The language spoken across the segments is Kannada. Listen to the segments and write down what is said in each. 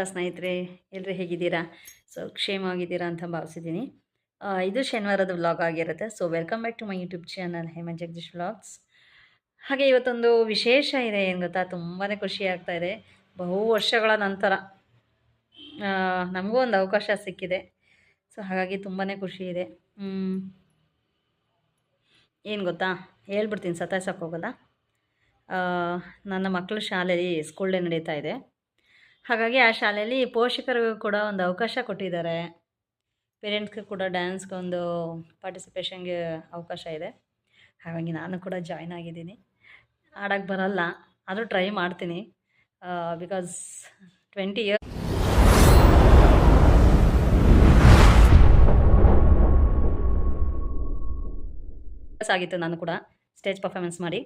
ಸ್ನೇಹಿತರೆ ಎಲ್ಲರೂ ಹೇಗಿದ್ದೀರಾ? ಸೊ ಕ್ಷೇಮವಾಗಿದ್ದೀರಾ ಅಂತ ಭಾವಿಸಿದ್ದೀನಿ. ಇದು ಶನಿವಾರದ ವ್ಲಾಗ್ ಆಗಿರುತ್ತೆ. So welcome back to my YouTube channel Hema Jagadish vlogs. ಹಾಗೆ ಇವತ್ತೊಂದು ವಿಶೇಷ ಇದೆ. ಏನು ಗೊತ್ತಾ, ತುಂಬಾ ಖುಷಿ ಆಗ್ತಾ ಇದೆ. ಬಹು ವರ್ಷಗಳ ನಂತರ ನಮಗೂ ಒಂದು ಅವಕಾಶ ಸಿಕ್ಕಿದೆ. ಸೊ ಹಾಗಾಗಿ ತುಂಬಾ ಖುಷಿ ಇದೆ. ಏನು ಗೊತ್ತಾ, ಹೇಳ್ಬಿಡ್ತೀನಿ, ಸತಾಯಿಸೋಕೆ ಹೋಗಲ್ಲ. ನನ್ನ ಮಕ್ಕಳ ಶಾಲೆಯಲ್ಲಿ ಸ್ಕೂಲ್ ಡೇ ನಡೀತಾ ಇದೆ. ಹಾಗಾಗಿ ಆ ಶಾಲೆಯಲ್ಲಿ ಪೋಷಕರಿಗೂ ಕೂಡ ಒಂದು ಅವಕಾಶ ಕೊಟ್ಟಿದ್ದಾರೆ. ಪೇರೆಂಟ್ಸ್ಗೆ ಕೂಡ ಡ್ಯಾನ್ಸ್ಗೆ ಒಂದು ಪಾರ್ಟಿಸಿಪೇಷನ್ಗೆ ಅವಕಾಶ ಇದೆ. ಹಾಗಾಗಿ ನಾನು ಕೂಡ ಜಾಯ್ನ್ ಆಗಿದ್ದೀನಿ. ಆಡೋಕ್ಕೆ ಬರಲ್ಲ, ಆದರೂ ಟ್ರೈ ಮಾಡ್ತೀನಿ. ಬಿಕಾಸ್ 20 ಇಯರ್ಸ್ ಆಗಿತ್ತು ನಾನು ಕೂಡ ಸ್ಟೇಜ್ ಪರ್ಫಾರ್ಮೆನ್ಸ್ ಮಾಡಿ.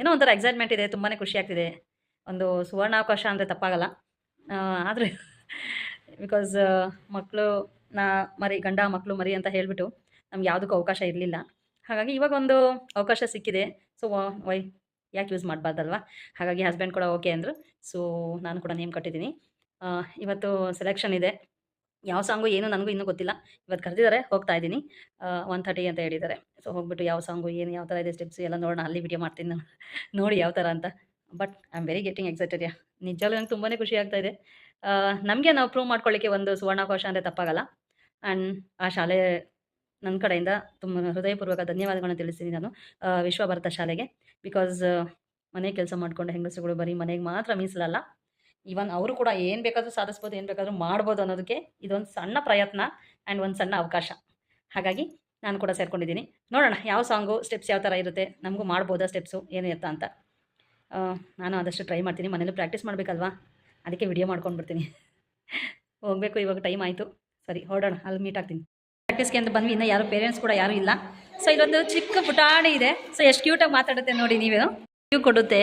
ಏನೋ ಒಂಥರ ಎಕ್ಸೈಟ್ಮೆಂಟ್ ಇದೆ, ತುಂಬಾ ಖುಷಿ ಆಗ್ತಿದೆ. ಒಂದು ಸುವರ್ಣಾವಕಾಶ ಅಂದರೆ ತಪ್ಪಾಗಲ್ಲ. ಆದರೆ ಬಿಕಾಸ್ ಮಕ್ಕಳು ಗಂಡ ಮಕ್ಕಳು ಮರಿ ಅಂತ ಹೇಳಿಬಿಟ್ಟು ನಮ್ಗೆ ಯಾವುದಕ್ಕೂ ಅವಕಾಶ ಇರಲಿಲ್ಲ. ಹಾಗಾಗಿ ಇವಾಗ ಒಂದು ಅವಕಾಶ ಸಿಕ್ಕಿದೆ. ಸೊ ಯಾಕೆ ಯೂಸ್ ಮಾಡಬಾರ್ದಲ್ವ? ಹಾಗಾಗಿ ಹಸ್ಬೆಂಡ್ ಕೂಡ ಓಕೆ ಅಂದರು. ಸೊ ನಾನು ಕೂಡ ನೇಮ್ ಕಟ್ಟಿದ್ದೀನಿ. ಇವತ್ತು ಸೆಲೆಕ್ಷನ್ ಇದೆ. ಯಾವ ಸಾಂಗು ಏನು ನನಗೂ ಇನ್ನೂ ಗೊತ್ತಿಲ್ಲ. ಇವತ್ತು ಕರೆದಿದ್ದಾರೆ, ಹೋಗ್ತಾ ಇದ್ದೀನಿ. 1:30 ಅಂತ ಹೇಳಿದ್ದಾರೆ. ಸೊ ಹೋಗ್ಬಿಟ್ಟು ಯಾವ ಸಾಂಗು ಏನು ಯಾವ ಥರ ಇದೆ ಸ್ಟೆಪ್ಸ್ ಎಲ್ಲ ನೋಡೋಣ. ಅಲ್ಲಿ ವಿಡಿಯೋ ಮಾಡ್ತೀನಿ ನಾನು, ನೋಡಿ ಯಾವ ಥರ ಅಂತ. But I am very getting excited. ನಿಜವಾಗ್ಲೂ ನಂಗೆ ತುಂಬಾ ಖುಷಿ ಆಗ್ತಾ ಇದೆ. ನಮಗೆ ನಾವು ಪ್ರೂವ್ ಮಾಡ್ಕೊಳ್ಳಿಕ್ಕೆ ಒಂದು ಸುವರ್ಣಾವಕಾಶ ಅಂದರೆ ತಪ್ಪಾಗಲ್ಲ. ಆ್ಯಂಡ್ ಆ ಶಾಲೆ ನನ್ನ ಕಡೆಯಿಂದ ತುಂಬ ಹೃದಯಪೂರ್ವಕ ಧನ್ಯವಾದಗಳನ್ನ ತಿಳಿಸ್ತೀನಿ ನಾನು ವಿಶ್ವಭಾರತ ಶಾಲೆಗೆ. ಬಿಕಾಸ್ ಮನೆ ಕೆಲಸ ಮಾಡಿಕೊಂಡು ಹೆಂಗಸರುಗಳು ಬರೀ ಮನೆಗೆ ಮಾತ್ರ ಮೀಸಲಲ್ಲ. ಈವನ್ ಅವರು ಕೂಡ ಏನು ಬೇಕಾದರೂ ಸಾಧಿಸ್ಬೋದು, ಏನು ಬೇಕಾದರೂ ಮಾಡ್ಬೋದು ಅನ್ನೋದಕ್ಕೆ ಇದೊಂದು ಸಣ್ಣ ಪ್ರಯತ್ನ ಆ್ಯಂಡ್ ಒಂದು ಸಣ್ಣ ಅವಕಾಶ. ಹಾಗಾಗಿ ನಾನು ಕೂಡ ಸೇರ್ಕೊಂಡಿದ್ದೀನಿ. ನೋಡೋಣ ಯಾವ ಸಾಂಗು ಸ್ಟೆಪ್ಸ್ ಯಾವ ಥರ ಇರುತ್ತೆ, ನಮಗೂ ಮಾಡ್ಬೋದಾ ಸ್ಟೆಪ್ಸು ಏನು ಎತ್ತ ಅಂತ. ನಾನು ಆದಷ್ಟು ಟ್ರೈ ಮಾಡ್ತೀನಿ. ಮನೇಲಿ ಪ್ರಾಕ್ಟೀಸ್ ಮಾಡಬೇಕಲ್ವಾ, ಅದಕ್ಕೆ ವಿಡಿಯೋ ಮಾಡ್ಕೊಂಡು ಬರ್ತೀನಿ. ಹೋಗಬೇಕು, ಇವಾಗ ಟೈಮ್ ಆಯಿತು. ಸರಿ ಹೊರಡೋಣ, ಅಲ್ಲಿ ಮೀಟ್ ಆಗ್ತೀನಿ. ಪ್ರಾಕ್ಟೀಸ್ಗೆ ಅಂತ ಬಂದ್ವಿ. ಇನ್ನೂ ಯಾರು ಪೇರೆಂಟ್ಸ್ ಕೂಡ ಯಾರೂ ಇಲ್ಲ. ಸೊ ಇಲ್ಲೊಂದು ಚಿಕ್ಕ ಪುಟಾಣಿ ಇದೆ. ಸೊ ಎಷ್ಟು ಕ್ಯೂಟಾಗಿ ಮಾತಾಡುತ್ತೆ ನೋಡಿ ನೀವೇ. ಕ್ಯೂ ಕೊಡುತ್ತೆ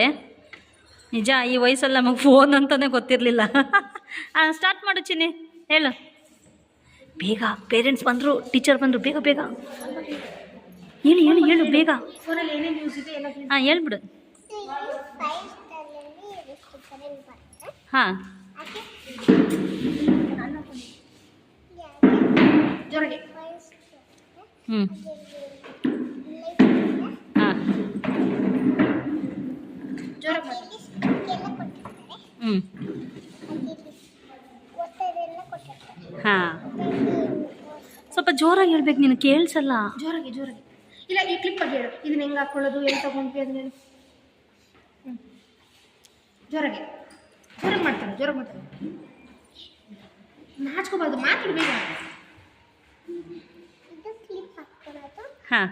ನಿಜ. ಈ ವಯಸ್ಸಲ್ಲಿ ನಮಗೆ ಫೋನ್ ಅಂತಲೇ ಗೊತ್ತಿರಲಿಲ್ಲ. ಸ್ಟಾರ್ಟ್ ಮಾಡು ಚಿನ್ನಿ, ಹೇಳು ಬೇಗ. ಪೇರೆಂಟ್ಸ್ ಬಂದರು, ಟೀಚರ್ ಬಂದರು, ಬೇಗ ಬೇಗ ಹೇಳು ಹೇಳು ಹೇಳು ಬೇಗ. ಹಾಂ ಹೇಳ್ಬಿಡು. ಹಾಂ ಹಾಂ ಹಾಂ ಸ್ವಲ್ಪ ಜೋರಾಗಿ ಹೇಳ್ಬೇಕು, ನೀನು ಕೇಳಿಸಲ್ಲ. ಜೋರಾಗಿ ಜೋರಾಗಿ ಇಲ್ಲ, ಈ ಕ್ಲಿಪ್ ಬಗ್ಗೆ ಹೇಳು. ಇದನ್ನ ಹೆಂಗೆ ಹಾಕೊಳ್ಳೋದು, ಎಲ್ಲಿ ತಗೊಂಡ್ವಿ ಅದನ್ನ ಹೇಳು. ಜೋರಾಗಿ ಜೋರಾಗಿ ಮಾಡ್ತಾನೆ, ಜೋರಾಗಿ ಮಾಡ್ತಾನೆ. ನಾಚ್ಕೋಬಾರ್ದು, ಮಾತಾಡ್ಬೇಕ. ಹಾಂ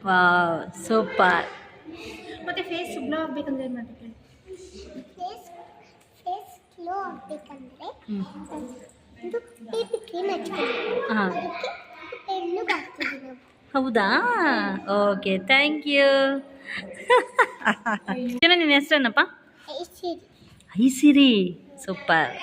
ವಾವ್ ಸೂಪರ್. ಮತ್ತೆ ಫೇಸ್ ಗ್ಲೋ ಆಗಬೇಕಂದ್ರೆ ಏನು ಮಾಡ್ಬೇಕು? ಫೇಸ್ ಗ್ಲೋ ಆಗಬೇಕಂದ್ರೆ ಇದು ಬೇಬಿ ಕ್ರೀಮ್ ಹಚ್ಬೇಕು. ಹಾಂ ಅದಕ್ಕೆ ಬೆಳ್ಳುಗೆ ಹಾಕ್ತೀವಿ ನಾವು. ಹೌದಾ? Okay, thank you. ನಿನ್ನ ಹೆಸರೇನಪ್ಪ? ಐಸಿರಿ. ಐಸಿರಿ, ಸೂಪರ್.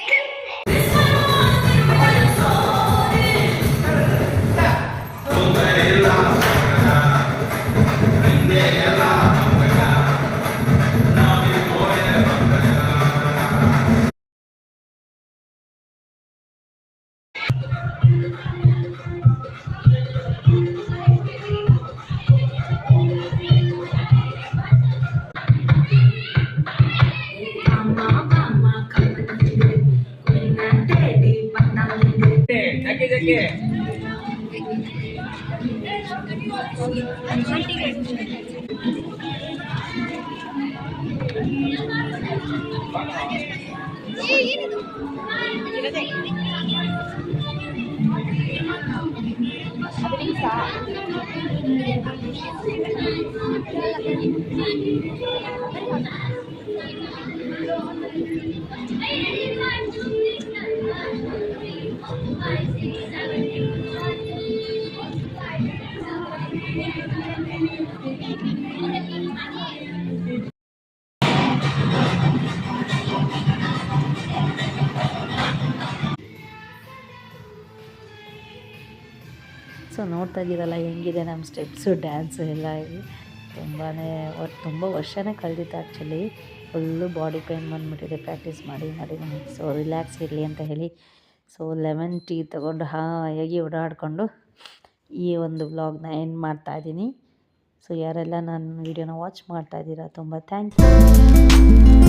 ಸೊ ನೋಡ್ತಾ ಇದ್ದೀರಲ್ಲ ಹೆಂಗಿದೆ ನಮ್ಮ ಸ್ಟೆಪ್ಸು ಡ್ಯಾನ್ಸು ಎಲ್ಲ ಇಲ್ಲಿ ತುಂಬ ವರ್ಷನೇ ಕಳೆದಿತ್ತು ಆ್ಯಕ್ಚುಲಿ. ಫುಲ್ಲು ಬಾಡಿ ಪೇನ್ ಬಂದುಬಿಟ್ಟಿದೆ ಪ್ರಾಕ್ಟೀಸ್ ಮಾಡಿ ಮಾಡಿ. ಸೊ ರಿಲ್ಯಾಕ್ಸ್ ಇರಲಿ ಅಂತ ಹೇಳಿ ಸೊ ಲೆಮನ್ ಟೀ ತೊಗೊಂಡು ಹಾಯಾಗಿ ಓಡಾಡಿಕೊಂಡು ಈ ಒಂದು ವ್ಲಾಗ್ನ ಎಂಡ್ ಮಾಡ್ತಾಯಿದ್ದೀನಿ. ಸೊ ಯಾರೆಲ್ಲ ನನ್ನ ವೀಡಿಯೋನ ವಾಚ್ ಮಾಡ್ತಾಯಿದ್ದೀರಾ ತುಂಬ ಥ್ಯಾಂಕ್ ಯು.